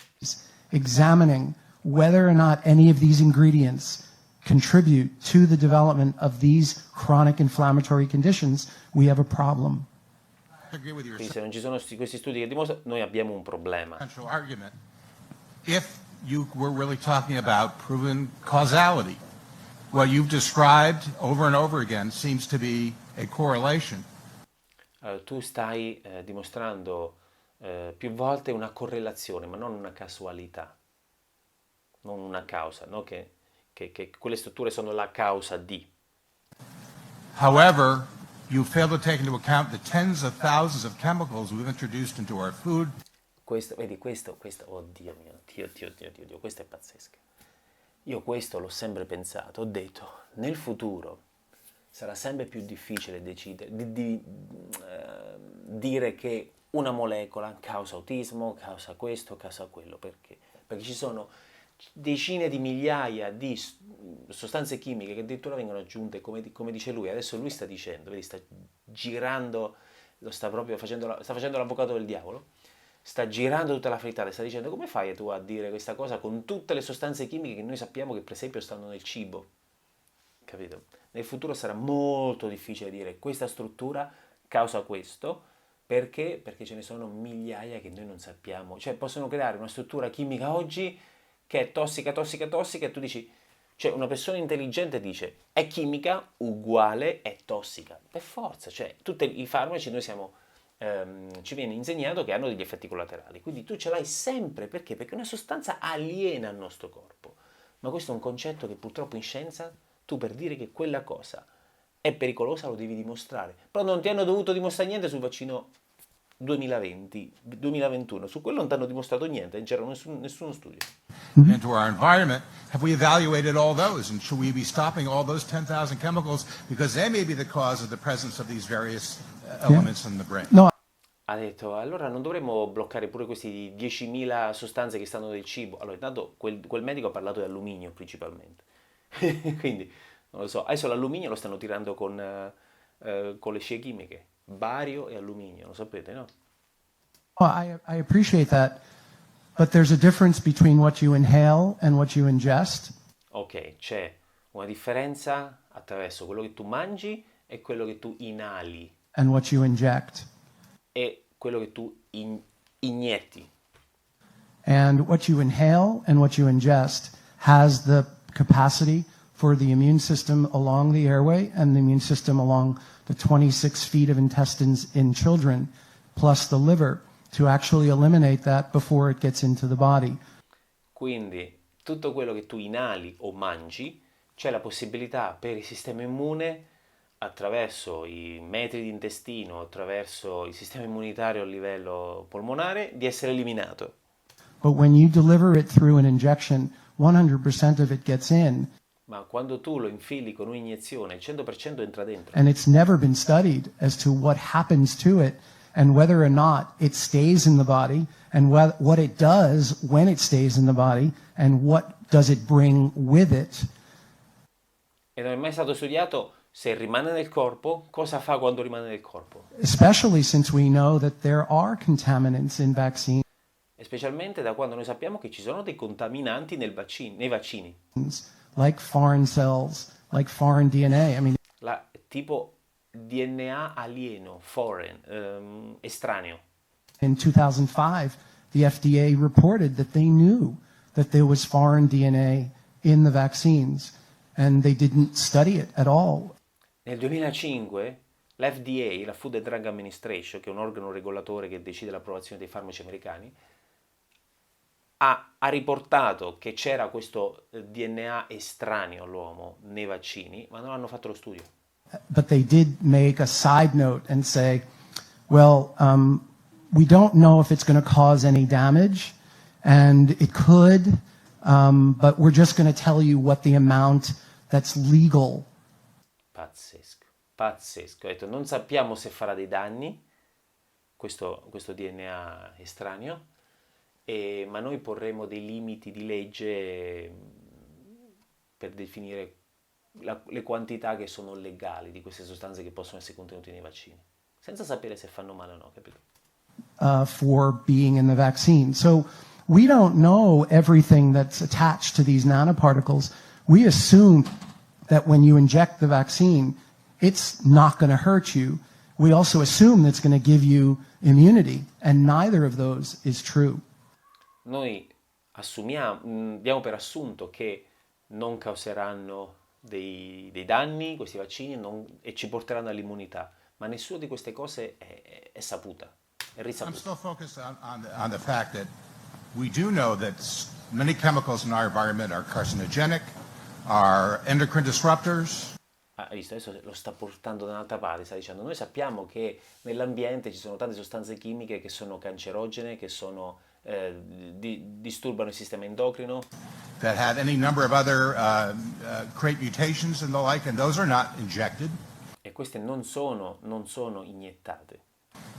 examining whether or not any of these ingredients contribute to the development of these chronic inflammatory conditions, we have a problem. I agree with your Quindi se non ci sono questi studi che dimostrano, noi abbiamo un problema. central argument. If you were really talking about proven causality, what you've described over and over again seems to be a correlation. Tu stai dimostrando più volte una correlazione, ma non una casualità, non una causa, no? Che quelle strutture sono la causa di. However, you fail to take into account the tens of thousands of chemicals we've introduced into our food. Vedi, questo, oddio mio, Dio, questo è pazzesco. Io questo l'ho sempre pensato, ho detto, nel futuro sarà sempre più difficile decidere, dire che una molecola causa autismo, causa questo, causa quello. Perché? Perché ci sono decine di migliaia di sostanze chimiche che addirittura vengono aggiunte, come dice lui. Adesso lui sta dicendo, vedi, sta girando, sta facendo l'avvocato del diavolo, sta girando tutta la frittata e sta dicendo come fai tu a dire questa cosa con tutte le sostanze chimiche che noi sappiamo che per esempio stanno nel cibo, capito? Nel futuro sarà molto difficile dire questa struttura causa questo, perché? Perché ce ne sono migliaia che noi non sappiamo, cioè possono creare una struttura chimica oggi che è tossica, tossica, tossica e tu dici, cioè una persona intelligente dice è chimica uguale è tossica, per forza, cioè tutti i farmaci noi siamo, ci viene insegnato che hanno degli effetti collaterali, quindi tu ce l'hai sempre, perché? Perché è una sostanza aliena al nostro corpo, ma questo è un concetto che purtroppo in scienza tu per dire che quella cosa è pericolosa lo devi dimostrare, però non ti hanno dovuto dimostrare niente sul vaccino 2020, 2021, su quello non ti hanno dimostrato niente, non c'era nessuno studio. Into our environment, have we evaluated all those? And should we be stopping all those 10,000 chemicals because they may be the cause of the presence of these various elements in the brain? No, Ha detto, allora non dovremmo bloccare pure questi 10.000 sostanze che stanno nel cibo. Allora, intanto quel medico ha parlato di alluminio principalmente. Quindi, non lo so, adesso l'alluminio lo stanno tirando con le scie chimiche. Bario e alluminio, lo sapete, no? I appreciate that, but there's a difference between what you inhale and what you ingest. Ok, c'è una differenza attraverso quello che tu mangi e quello che tu inali And what you inject. e quello che tu inietti. And what you inhale and what you ingest has the capacity for the immune system along the airway and the immune system along the 26 feet of intestines in children, plus the liver, to actually eliminate that before it gets into the body. Quindi tutto quello che tu inali o mangi, c'è la possibilità per il sistema immune, attraverso i metri di intestino, attraverso il sistema immunitario a livello polmonare, di essere eliminato. But when you deliver it through an injection, 100% of it gets in, Ma quando tu lo infili con un'iniezione, il 100% entra dentro. and it's never been studied as to what happens to it and whether or not it stays in the body and what it does when it stays in the body and what does it bring with it. E non è mai stato studiato se rimane nel corpo, cosa fa quando rimane nel corpo. Especially since we know that there are contaminants in vaccines, E specialmente da quando noi sappiamo che ci sono dei contaminanti nei vaccini. like foreign cells, like foreign DNA. I mean, Tipo DNA alieno, foreign, estraneo. in 2005, the FDA reported that they knew that there was foreign DNA in the vaccines, and they didn't study it at all. Nel 2005 l'FDA, la Food and Drug Administration, che è un organo regolatore che decide l'approvazione dei farmaci americani, ha riportato che c'era questo DNA estraneo all'uomo nei vaccini, ma non hanno fatto lo studio. But they did make a side note and say, well, we don't know if it's going to cause any damage, and it could, but we're just going to tell you what the amount that's legal. Pazzesco, pazzesco. Ho detto, non sappiamo se farà dei danni, questo DNA estraneo, ma noi porremo dei limiti di legge per definire le quantità che sono legali di queste sostanze che possono essere contenute nei vaccini, senza sapere se fanno male o no, capito? For being in the vaccine. So we don't know everything that's attached to these nanoparticles. We assume that when you inject the vaccine, it's not going to hurt you. We also assume that it's going to give you immunity, and neither of those is true. Noi diamo per assunto che non causeranno dei danni questi vaccini e ci porteranno all'immunità, ma nessuna di queste cose è saputa, è I'm risaputa. still focused on the fact that we do know that many chemicals in our environment are carcinogenic, are endocrine disruptors. Hai visto, adesso lo sta portando da un'altra parte, sta dicendo, noi sappiamo che nell'ambiente ci sono tante sostanze chimiche che sono cancerogene, che disturbano il sistema endocrino, That have any number of other create mutations and the like, and those are not injected. e queste non sono iniettate.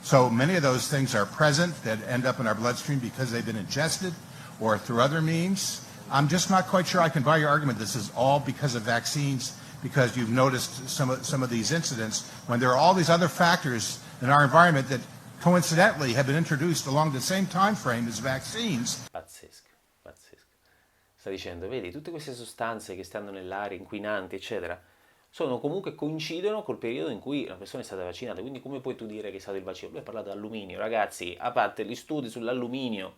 So many of those things are present that end up in our bloodstream because they've been ingested or through other means. I'm just not quite sure I can buy your argument this is all because of vaccines, because you've noticed some of these incidents when there are all these other factors in our environment that coincidentally have been introduced along the same time frame as vaccines. Pazzesco, pazzesco. Sta dicendo, vedi, tutte queste sostanze che stanno nell'aria, inquinanti, eccetera, coincidono col periodo in cui una persona è stata vaccinata. Quindi come puoi tu dire che è stato il vaccino? Lui ha parlato dell'alluminio. Ragazzi, a parte gli studi sull'alluminio,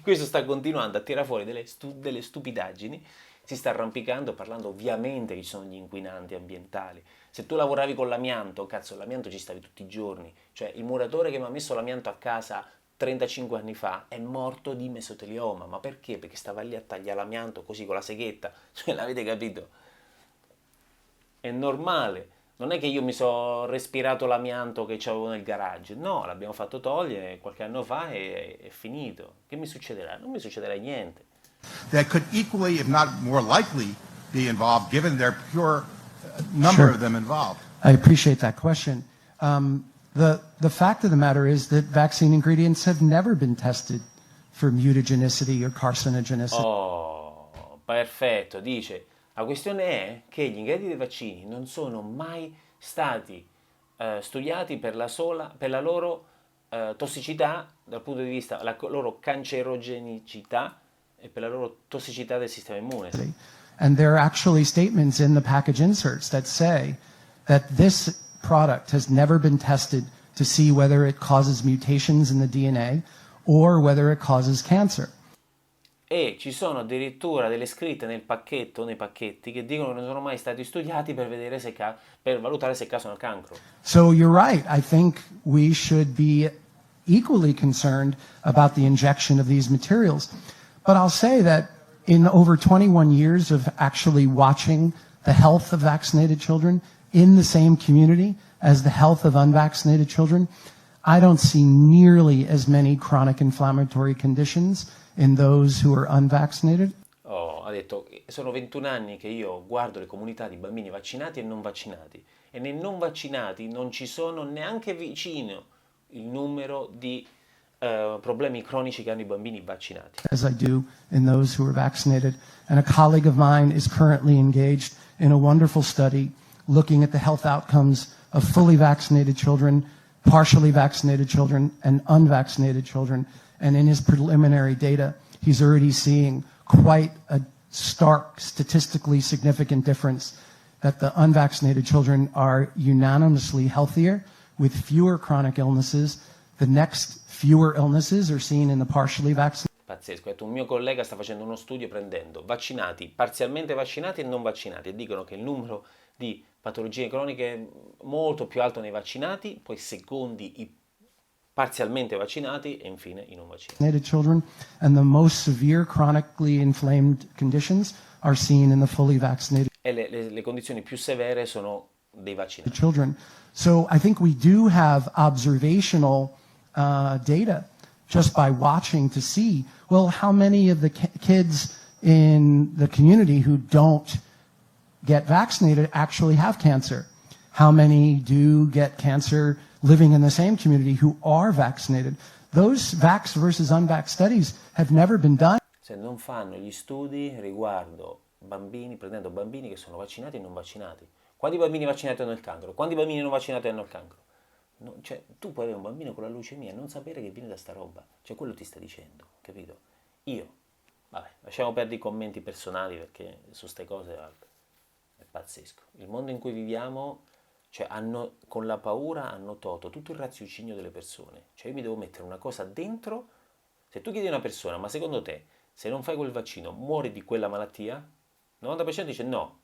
questo sta continuando a tirare fuori delle stupidaggini, si sta arrampicando parlando ovviamente che ci sono gli inquinanti ambientali. Se tu lavoravi con l'amianto, cazzo, l'amianto ci stavi tutti i giorni. Cioè, il muratore che mi ha messo l'amianto a casa 35 anni fa è morto di mesotelioma. Ma perché? Perché stava lì a tagliare l'amianto così con la seghetta. Cioè, l'avete capito? È normale. Non è che io mi sono respirato l'amianto che avevo nel garage. No, l'abbiamo fatto togliere qualche anno fa e è finito. Che mi succederà? Non mi succederà niente. That could equally, if not more likely, be involved, given their pure number Sure. of them involved. I appreciate that question. The fact of the matter is that vaccine ingredients have never been tested for mutagenicity or carcinogenicity. Oh, perfetto. Dice, la questione è che gli ingredienti dei vaccini non sono mai stati studiati per la loro tossicità, dal punto di vista, la loro cancerogenicità e per la loro tossicità del sistema immune. And there are actually statements in the package inserts that say that this product has never been tested to see whether it causes mutations in the DNA or whether it causes cancer. E ci sono addirittura delle scritte nei pacchetti, che dicono che non sono mai stati studiati per vedere per valutare se causano cancro. So you're right. I think we should be equally concerned about the injection of these materials. But I'll say that in over 21 years of actually watching the health of vaccinated children in the same community as the health of unvaccinated children, I don't see nearly as many chronic inflammatory conditions in those who are unvaccinated. Oh, ha detto, sono 21 anni che io guardo le comunità di bambini vaccinati e non vaccinati, e nei non vaccinati non ci sono neanche vicino il numero di problemi cronici che hanno i bambini vaccinati. As I do in those who are vaccinated. And a colleague of mine is currently engaged in a wonderful study looking at the health outcomes of fully vaccinated children, partially vaccinated children, and unvaccinated children. And in his preliminary data, he's already seeing quite a stark, statistically significant difference that the unvaccinated children are unanimously healthier with fewer chronic illnesses. The next fewer illnesses are seen in the partially vaccinated. Pazzesco, ha detto, un mio collega sta facendo uno studio prendendo vaccinati, parzialmente vaccinati e non vaccinati, e dicono che il numero di patologie croniche è molto più alto nei vaccinati, poi secondi i parzialmente vaccinati e infine i non vaccinati. Children, and the most severe chronically inflamed conditions are seen in the fully vaccinated E le condizioni più severe sono dei vaccinati. children. So I think we do have observational data just by watching to see, well, how many of the kids in the community who don't get vaccinated actually have cancer? How many do get cancer living in the same community who are vaccinated? Those vax versus unvax studies have never been done. Se non fanno gli studi riguardo bambini, prendendo bambini che sono vaccinati e non vaccinati. Quanti bambini vaccinati hanno il cancro? Quanti bambini non vaccinati hanno il cancro? No, cioè, tu puoi avere un bambino con la leucemia e non sapere che viene da sta roba. Cioè, quello ti sta dicendo, capito? Vabbè, lasciamo perdere i commenti personali perché su ste cose è pazzesco. Il mondo in cui viviamo, cioè, con la paura hanno tolto tutto il raziocinio delle persone. Cioè, io mi devo mettere una cosa dentro. Se tu chiedi a una persona, ma secondo te, se non fai quel vaccino, muori di quella malattia? Il 90% dice no.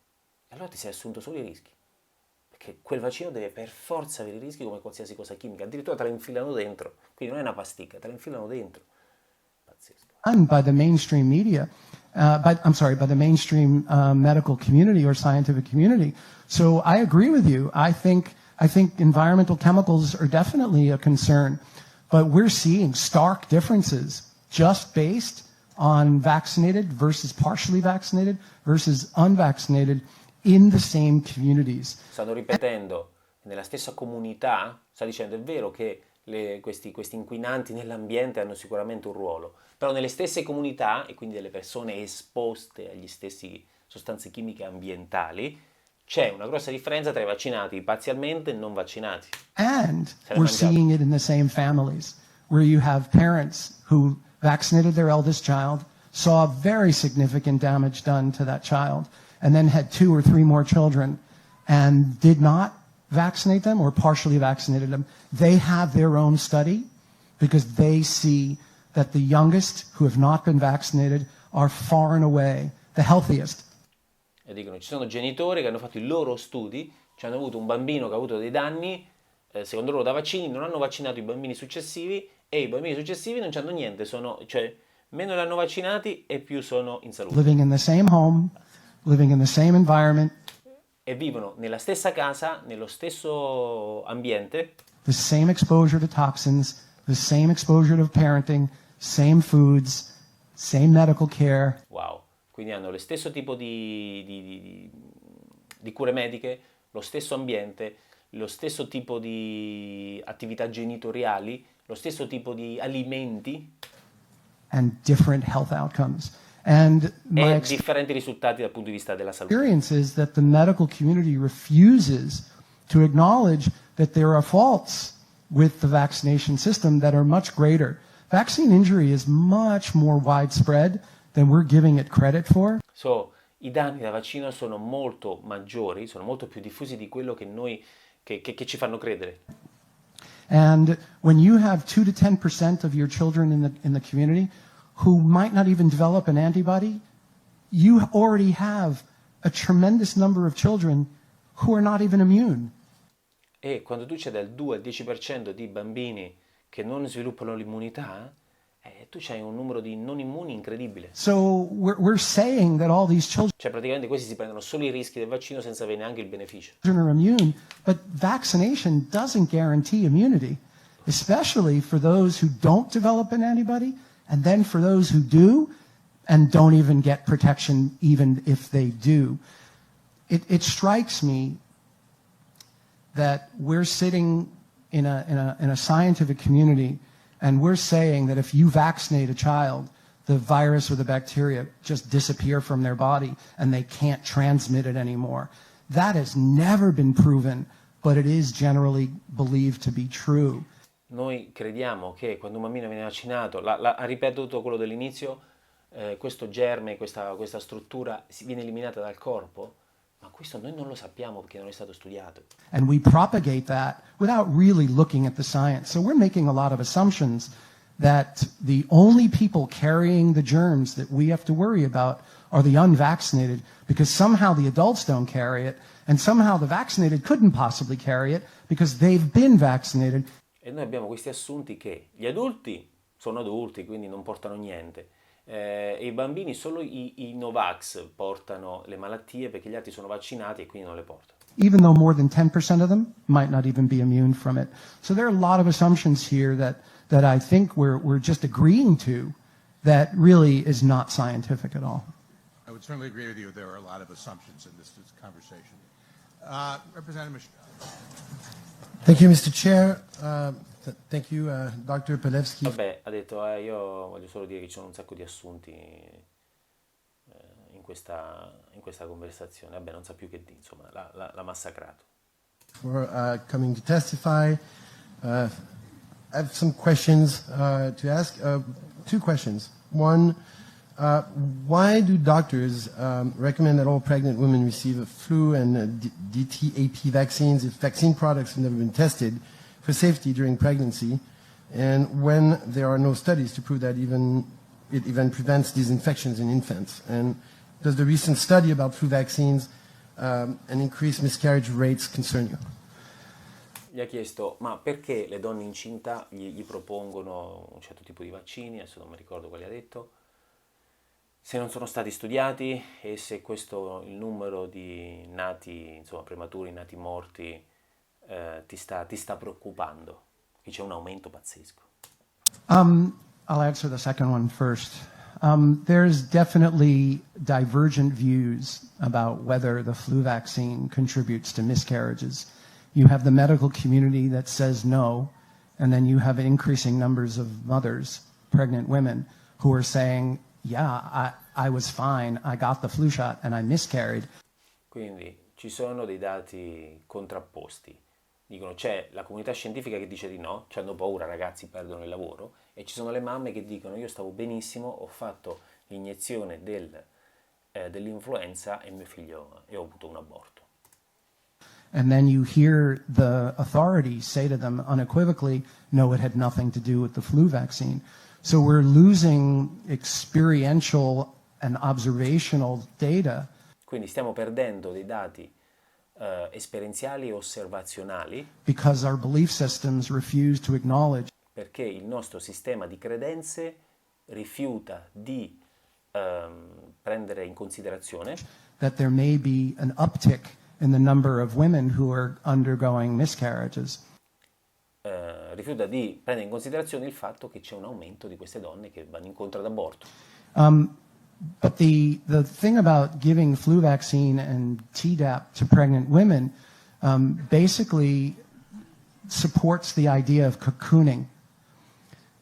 E allora ti sei assunto solo i rischi. Perché quel vaccino deve per forza avere i rischi come qualsiasi cosa chimica. Addirittura te la infilano dentro. Quindi non è una pasticca, te la infilano dentro. Pazzesco. By the mainstream media, by the mainstream medical community or scientific community. So I agree with you. I think environmental chemicals are definitely a concern, but we're seeing stark differences just based on vaccinated versus partially vaccinated versus unvaccinated in the same communities. Stanno ripetendo nella stessa comunità, sta dicendo è vero che questi inquinanti nell'ambiente hanno sicuramente un ruolo, però nelle stesse comunità, e quindi delle persone esposte agli stessi sostanze chimiche ambientali, c'è una grossa differenza tra i vaccinati parzialmente e non vaccinati. And Se l'è we're mangiato. seeing it in the same families, where you have parents who vaccinated their eldest child, saw very significant damage done to that child, and then had 2 or 3 more children and did not vaccinate them or partially vaccinated them. They have their own study because they see that the youngest who have not been vaccinated are far and away the healthiest. E dicono ci sono genitori che hanno fatto i loro studi, cioè hanno avuto un bambino che ha avuto dei danni, secondo loro da vaccini, non hanno vaccinato i bambini successivi e i bambini successivi non c'hanno niente, cioè meno li hanno vaccinati e più sono in salute. Living in the same home, living in the same environment, E vivono nella stessa casa, nello stesso ambiente, the same exposure to toxins, the same exposure to parenting, same foods, same medical care. wow, quindi hanno lo stesso tipo di cure mediche, lo stesso ambiente, lo stesso tipo di attività genitoriali, lo stesso tipo di alimenti And different health outcomes. And my e differenti risultati dal punto di vista della salute. experience is that the medical community refuses to acknowledge that there are faults with the vaccination system that are much greater. Vaccine injury is much more widespread than we're giving it credit for. So, i danni da vaccino sono molto maggiori, sono molto più diffusi di quello che noi che ci fanno credere. And when you have 2 to 10% of your children in the community who might not even develop an antibody, you already have a tremendous number of children who are not even immune. E quando tu c'è dal 2 al 10% di bambini che non sviluppano l'immunità, tu c'hai un numero di non immuni incredibile. So we're saying that all these children Cioè praticamente questi si prendono solo i rischi del vaccino senza avere neanche il beneficio. are immune, but vaccination doesn't guarantee immunity, especially for those who don't develop an antibody, and then for those who do and don't even get protection even if they do. It strikes me that we're sitting in a scientific community and we're saying that if you vaccinate a child, the virus or the bacteria just disappear from their body and they can't transmit it anymore. That has never been proven, but it is generally believed to be true. Noi crediamo che quando un bambino viene vaccinato, ha ripetuto quello dell'inizio, questo germe, questa struttura viene eliminata dal corpo, ma questo noi non lo sappiamo perché non è stato studiato. And we propagate that without really looking at the science. So we're making a lot of assumptions that the only people carrying the germs that we have to worry about are the unvaccinated, because somehow the adults don't carry it, and somehow the vaccinated couldn't possibly carry it because they've been vaccinated. E noi abbiamo questi assunti che gli adulti sono adulti, quindi non portano niente. E i bambini, solo i Novax portano le malattie perché gli altri sono vaccinati e quindi non le portano. Even though more than 10% of them might not even be immune from it. So there are a lot of assumptions here that I think we're just agreeing to that really is not scientific at all. I would certainly agree with you. There are a lot of assumptions in this conversation. Representative Michelle. Thank you, Mr. Chair. Thank you, Dr. Pelevsky. Vabbè, ha detto, io voglio solo dire che ci sono un sacco di assunti in questa conversazione. Vabbè, non sa più che dire, insomma, l'ha massacrato. For coming to testify. I have some questions to ask. 2 questions. One, why do doctors recommend that all pregnant women receive flu and DTaP vaccines if vaccine products have never been tested for safety during pregnancy, and when there are no studies to prove that it even prevents these infections in infants? And does the recent study about flu vaccines and increased miscarriage rates concern you? Gli ha chiesto, ma perché le donne incinta gli propongono un certo tipo di vaccini, adesso non mi ricordo quali ha detto, se non sono stati studiati e se questo, il numero di nati, insomma, prematuri, nati morti, ti sta preoccupando, che c'è un aumento pazzesco. I'll answer the second one first. There's definitely divergent views about whether the flu vaccine contributes to miscarriages. You have the medical community that says no, and then you have increasing numbers of mothers, pregnant women, who are saying, yeah, I was fine, I got the flu shot, and I miscarried. Quindi ci sono dei dati contrapposti. Dicono c'è la comunità scientifica che dice di no, hanno paura, ragazzi perdono il lavoro, e ci sono le mamme che dicono io stavo benissimo, ho fatto l'iniezione dell'influenza e mio figlio e ho avuto un aborto. And then you hear the authorities say to them unequivocally, no, it had nothing to do with the flu vaccine. So we're losing experiential and observational data. Quindi stiamo perdendo dei dati esperienziali e osservazionali Because our belief systems refuse to acknowledge perché il nostro sistema di credenze rifiuta di prendere in considerazione that there may be an uptick in the number of women who are undergoing miscarriages. rifiuta di prendere in considerazione il fatto che c'è un aumento di queste donne che vanno incontro ad aborto. But the thing about giving flu vaccine and Tdap to pregnant women basically supports the idea of cocooning,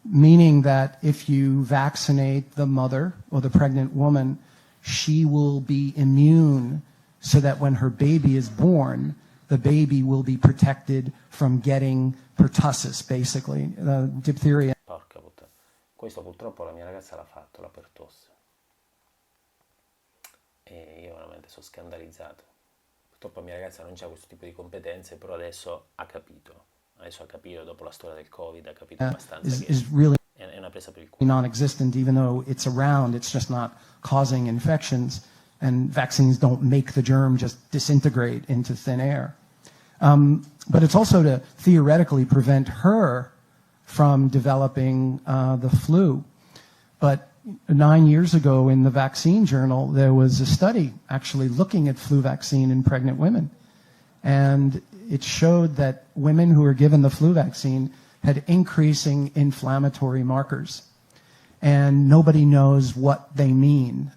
meaning that if you vaccinate the mother or the pregnant woman, she will be immune so that when her baby is born, the baby will be protected from getting pertussis, basically, diphtheria. Porca puttana. Questo purtroppo la mia ragazza l'ha fatto, la pertosse. E io veramente sono scandalizzato. Purtroppo la mia ragazza non ha questo tipo di competenze, però adesso ha capito. Adesso ha capito, dopo la storia del Covid, ha capito abbastanza che Is really è una presa per il culo. non-existent, even though it's around, it's just not causing infections, and vaccines don't make the germ just disintegrate into thin air. But it's also to theoretically prevent her from developing the flu. But 9 years ago in the Vaccine Journal, there was a study actually looking at flu vaccine in pregnant women. And it showed that women who were given the flu vaccine had increasing inflammatory markers. And nobody knows what they mean.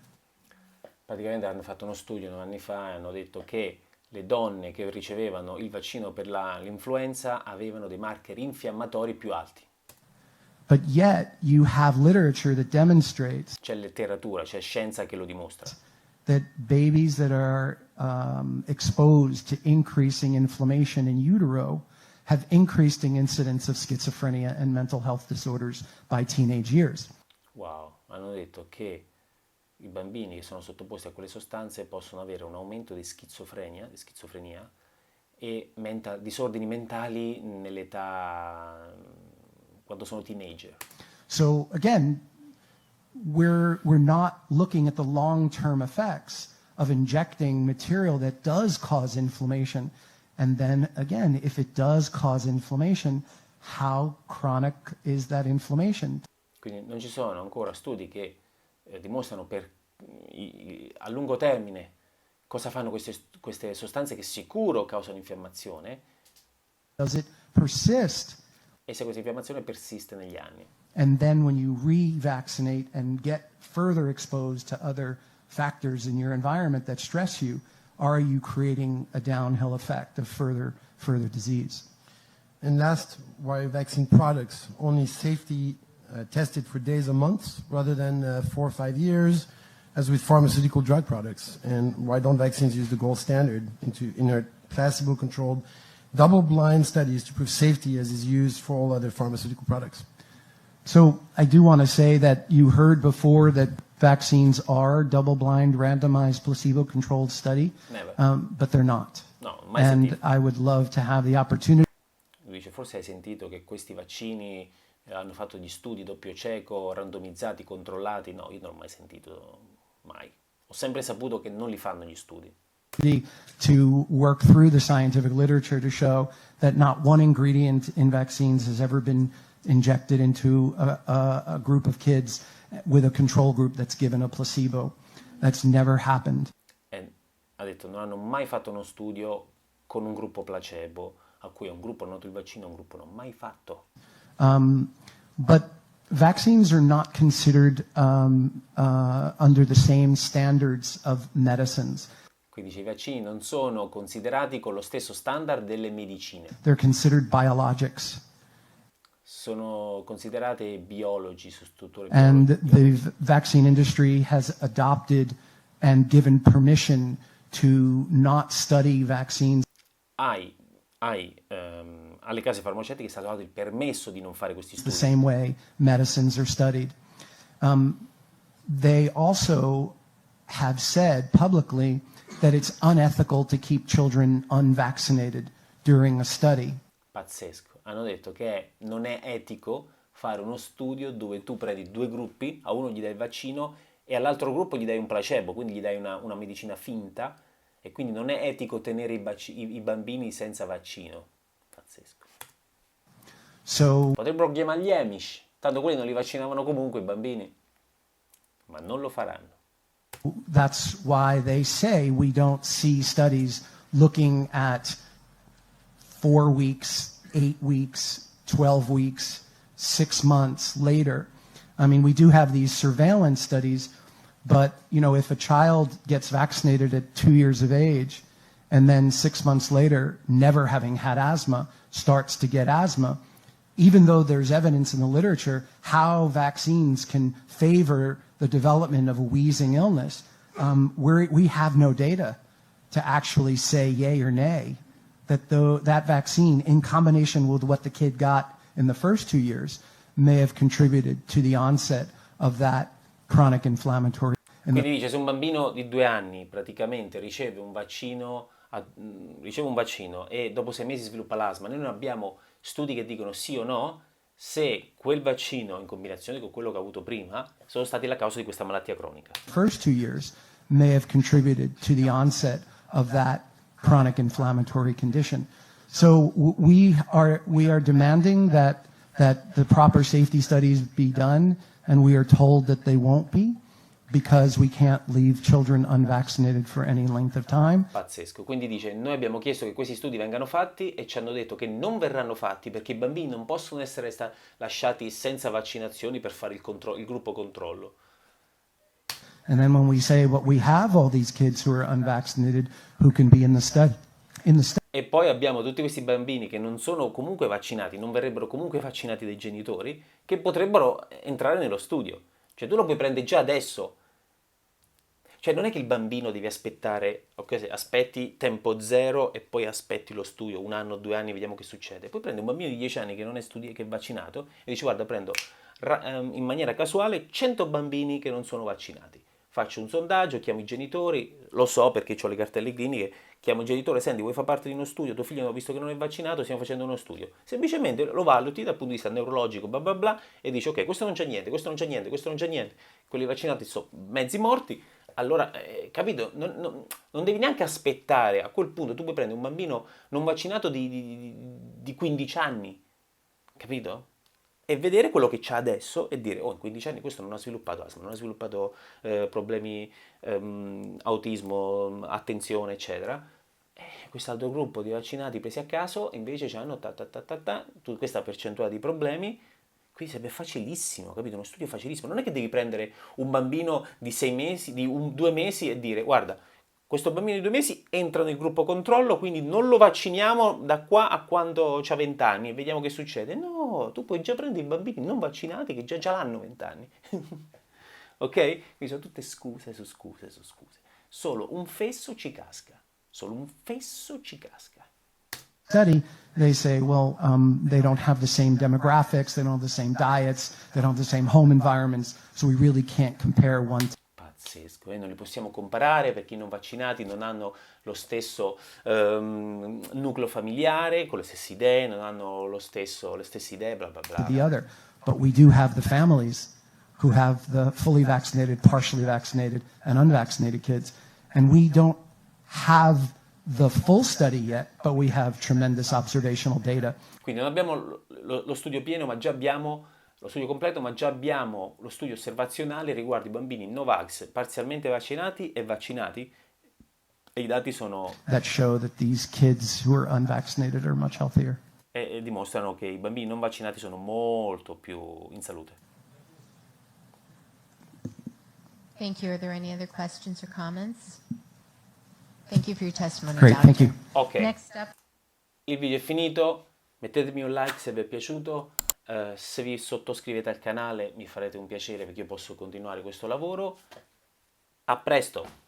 Praticamente hanno fatto uno studio 9 anni fa e hanno detto che le donne che ricevevano il vaccino per l'influenza avevano dei marker infiammatori più alti. But yet you have literature that demonstrates C'è letteratura, c'è scienza che lo dimostra. that babies that are exposed to increasing inflammation in utero have increasing incidence of schizophrenia and mental health disorders by teenage years. Wow, hanno detto che i bambini che sono sottoposti a quelle sostanze possono avere un aumento di schizofrenia e disordini mentali nell'età quando sono teenager. So again, we're not looking at the long-term effects of injecting material that does cause inflammation. And then again, if it does cause inflammation, how chronic is that inflammation? Quindi non ci sono ancora studi che dimostrano a lungo termine cosa fanno queste sostanze che sicuro causano infiammazione Does it persist? e se questa infiammazione persiste negli anni. And then when you re-vaccinate and get further exposed to other factors in your environment that stress you, are you creating a downhill effect of further disease? And last, why vaccine products only safety tested for days or months rather than 4 or 5 years, as with pharmaceutical drug products? And why don't vaccines use the gold standard into inert, placebo-controlled, double-blind studies to prove safety as is used for all other pharmaceutical products? So I do want to say that you heard before that vaccines are double-blind, randomized, placebo-controlled study, Never. but they're not. No, mai And sentito. I would love to have the opportunity Lui dice, forse hai sentito che questi vaccini hanno fatto gli studi doppio cieco, randomizzati, controllati? No, io non l'ho mai sentito, mai. Ho sempre saputo che non li fanno gli studi. to work through the scientific literature to show that not one ingredient in vaccines has ever been injected into a group of kids with a control group that's given a placebo. That's never happened. E ha detto, non hanno mai fatto uno studio con un gruppo placebo, a cui un gruppo ha dato il vaccino e un gruppo non mai fatto. But vaccines are not considered under the same standards of medicines. Quindi dice, i vaccini non sono considerati con lo stesso standard delle medicine. They're considered biologics. Sono considerate biologi, su strutture And biologiche. the vaccine industry has adopted and given permission to not study vaccines alle case farmaceutiche è stato dato il permesso di non fare questi the studi. same way medicines are studied. They also have said publicly that it's unethical to keep children unvaccinated during a study. Pazzesco. Hanno detto che non è etico fare uno studio dove tu prendi due gruppi, a uno gli dai il vaccino e all'altro gruppo gli dai un placebo, quindi gli dai una medicina finta, e quindi non è etico tenere i bambini senza vaccino. Pazzesco. So Potrebbero chiamare gli Amish, tanto quelli non li vaccinavano comunque i bambini, ma non lo faranno. that's why they say we don't see studies looking at 4 weeks, 8 weeks, 12 weeks, 6 months later. I mean, we do have these surveillance studies, but, you know, if a child gets vaccinated at 2 years of age and then 6 months later, never having had asthma, starts to get asthma, even though there's evidence in the literature how vaccines can favor the development of a wheezing illness, we have no data to actually say yay or nay that that vaccine, in combination with what the kid got in the first 2 years, may have contributed to the onset of that chronic inflammatory. Quindi dice, se un bambino di 2 anni praticamente riceve un vaccino e dopo 6 mesi sviluppa l'asma, noi non abbiamo studi che dicono sì o no se quel vaccino in combinazione con quello che ha avuto prima sono stati la causa di questa malattia cronica. First 2 years may have contributed to the onset of that chronic inflammatory condition. So we are demanding that the proper safety studies be done, and we are told that they won't be because we can't leave children unvaccinated for any length of time. Pazzesco. Quindi dice, noi abbiamo chiesto che questi studi vengano fatti e ci hanno detto che non verranno fatti perché i bambini non possono essere lasciati senza vaccinazioni per fare il gruppo controllo. And then when we say, well, we have all these kids who are unvaccinated who can be in the study. E poi abbiamo tutti questi bambini che non sono comunque vaccinati, non verrebbero comunque vaccinati dai genitori, che potrebbero entrare nello studio. Cioè tu lo puoi prendere già adesso. Cioè non è che il bambino devi aspettare, ok, aspetti tempo zero e poi aspetti lo studio, 1 anno, 2 anni, vediamo che succede. Poi prendi un bambino di 10 anni che non è che è vaccinato e dici guarda, prendo in maniera casuale 100 bambini che non sono vaccinati. Faccio un sondaggio, chiamo i genitori, lo so perché ho le cartelle cliniche, chiamo il genitore, senti, vuoi far parte di uno studio? Tuo figlio, visto che non è vaccinato, stiamo facendo uno studio. Semplicemente lo valuti dal punto di vista neurologico, bla bla bla, e dici, ok, questo non c'è niente, questo non c'è niente, questo non c'è niente. Quelli vaccinati sono mezzi morti. Allora, capito? Non devi neanche aspettare. A quel punto tu puoi prendere un bambino non vaccinato di 15 anni, capito? E vedere quello che c'ha adesso e dire, oh, in 15 anni questo non ha sviluppato asma, non ha sviluppato problemi, autismo, attenzione, eccetera. Quest'altro gruppo di vaccinati presi a caso invece hanno questa percentuale di problemi. Qui sarebbe facilissimo, capito? Uno studio facilissimo. Non è che devi prendere un bambino di 6 mesi, di 2 mesi e dire, guarda, questo bambino di 2 mesi entra nel gruppo controllo, quindi non lo vacciniamo da qua a quando ha 20 anni e vediamo che succede. No, tu puoi già prendere i bambini non vaccinati che già l'hanno 20 anni. Ok? Quindi sono tutte scuse su scuse su scuse. Solo un fesso ci casca. Solo un fesso ci casca. Study, they say, well, they don't have the same demographics, they don't have the same diets, they don't have the same home environments, so we really can't compare one to Pazzesco, non li possiamo comparare perché i non vaccinati non hanno lo stesso nucleo familiare, con le stesse idee, non hanno le stesse idee, bla bla bla. the other. But we do have the families who have the fully vaccinated, partially vaccinated, and unvaccinated kids, and we don't have the full study yet, but we have tremendous observational data. Quindi non abbiamo lo studio pieno, ma già abbiamo lo studio completo, ma già abbiamo lo studio osservazionale riguardo i bambini Novax, parzialmente vaccinati e vaccinati, e i dati sono That show that these kids who are unvaccinated are much healthier. e dimostrano che i bambini non vaccinati sono molto più in salute. Thank you. Are there any other questions or comments? Thank you for your testimony, Great, Doctor. thank you. Ok, Next up. il video è finito, mettetemi un like se vi è piaciuto, se vi sottoscrivete al canale mi farete un piacere perché io posso continuare questo lavoro. A presto!